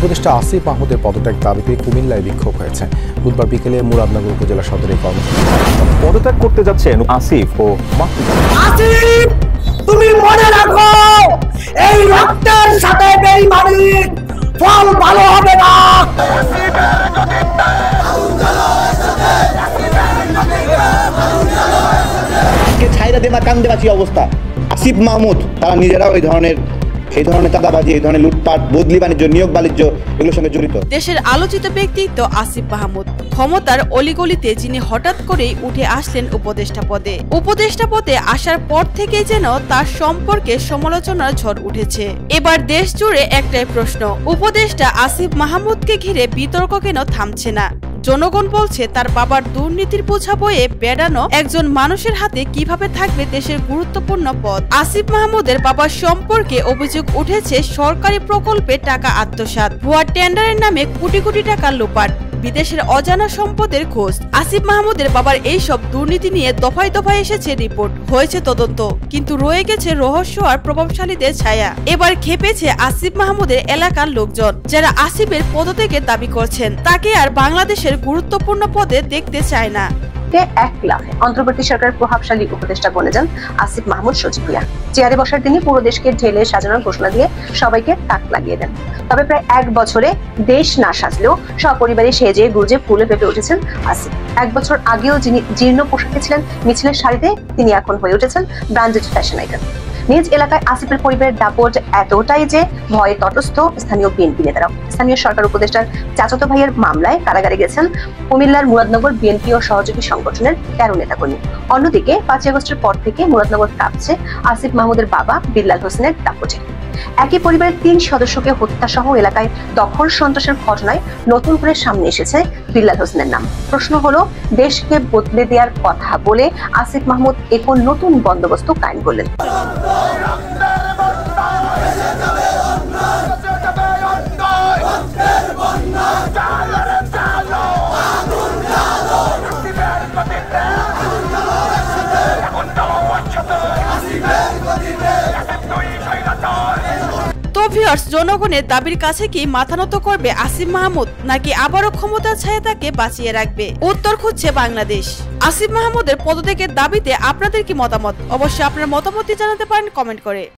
উপদেষ্টা আসিফ মাহমুদের পদত্যাগ দাবিতে কুমিল্লায় বিক্ষোভ হয়েছে। বুধবার বিকেলে মুরাদনগর উপজেলা সদরে কর্মসূচি। পদত্যাগ করতে যাচ্ছেন আসিফ ও আসিফ, তুমি মনে রাখো এই রক্তের সাথে বেঈমানির ফল ভালো হবে না। ছাইরা দেবা কান দেবা কি অবস্থা। আসিফ মাহমুদ তারা নিজেরাও এই ধরনের চাঁদাবাজি, এই ধরনের লুটপাট, বদলি বাণিজ্য, নিয়োগ বাণিজ্য এগুলোর সঙ্গে জড়িত। দেশের আলোচিত ব্যক্তিত্ব আসিফ মাহমুদ ক্ষমতার অলিগলিতে যিনি হঠাৎ করেই উঠে আসলেন উপদেষ্টা পদে আসার পর থেকে যেন তার সম্পর্কে সমালোচনার ঝড় উঠেছে। এবার দেশ জুড়ে একটাই প্রশ্ন, উপদেষ্টা আসিফ মাহমুদকে ঘিরে বিতর্ক কেন থামছে না? জনগণ বলছে তার বাবার দুর্নীতির বোঝা বয়ে বেড়ানো একজন মানুষের হাতে কিভাবে থাকবে দেশের গুরুত্বপূর্ণ পদ। আসিফ মাহমুদের বাবার সম্পর্কে অভিযোগ উঠেছে সরকারি প্রকল্পে টাকা আত্মসাৎ, ভুয়া টেন্ডারের নামে কোটি কোটি টাকা লোপাট, বিদেশের অজানা সম্পদের খোঁজ। আসিফ মাহমুদের বাবার এইসব দুর্নীতি নিয়ে দফায় দফায় এসেছে রিপোর্ট, হয়েছে তদন্ত, কিন্তু রয়ে গেছে রহস্য আর প্রভাবশালীদের ছায়া। এবার খেপেছে আসিফ মাহমুদের এলাকার লোকজন, যারা আসিফের পদত্যাগের দাবি করছেন। তাকে আর বাংলাদেশের গুরুত্বপূর্ণ পদে দেখতে চায় না। 1 লাখে অন্তর্বর্তী সরকারের প্রভাবশালী উপদেষ্টা বনে যান আসিফ মাহমুদ সচিবিয়া। চেয়ারে বসার দিনই পুরো দেশকে ঢেলে সাজানোর ঘোষণা দিয়ে সবাইকে তাক লাগিয়ে দেন। তবে প্রায় 1 বছরে দেশ না সাজলেও সপরিবারে সেজে গুজে ফুলে ফেপে উঠেছেন আসিফ। 1 বছর আগেও যিনি জীর্ণ পোশাকে ছিলেন মিছিলের শাড়িতে, তিনি এখন হয়ে উঠেছেন ব্র্যান্ডেড ফ্যাশন আইকন। নিজ এলাকায় আসিফের পরিবারের দাপট এতটাই যে ভয়ে তটস্থ স্থানীয় বিএনপি নেতারাও। স্থানীয় সরকার উপদেষ্টার চাচাতো ভাইয়ের মামলায় কারাগারে গেছেন কুমিল্লার মুরাদনগর বিএনপি ও সহযোগী সংগঠনের 13 নেতাকর্মী। অন্যদিকে 5 আগস্টের পর থেকে মুরাদনগর কাঁপছে আসিফ মাহমুদের বাবা বিল্লাল হোসেনের দাপটে। একই পরিবারের 3 সদস্যকে হত্যা সহ এলাকায় দখল সন্ত্রাসের ঘটনায় নতুন করে সামনে এসেছে বিল্লাল হোসেনের নাম। প্রশ্ন হলো, দেশকে বদলে দেওয়ার কথা বলে আসিফ মাহমুদ এখন নতুন বন্দোবস্ত কায়েম করলেন। জনগণের দাবির কাছে কি মাথা নত করবে আসিফ মাহমুদ, নাকি আবারও ক্ষমতার ছায়া তাকে বাঁচিয়ে রাখবে? উত্তর খুঁজছে বাংলাদেশ। আসিফ মাহমুদের পদত্যাগের দাবিতে আপনাদের কি মতামত? অবশ্যই আপনার মতামত জানাতে পারেন কমেন্ট করে।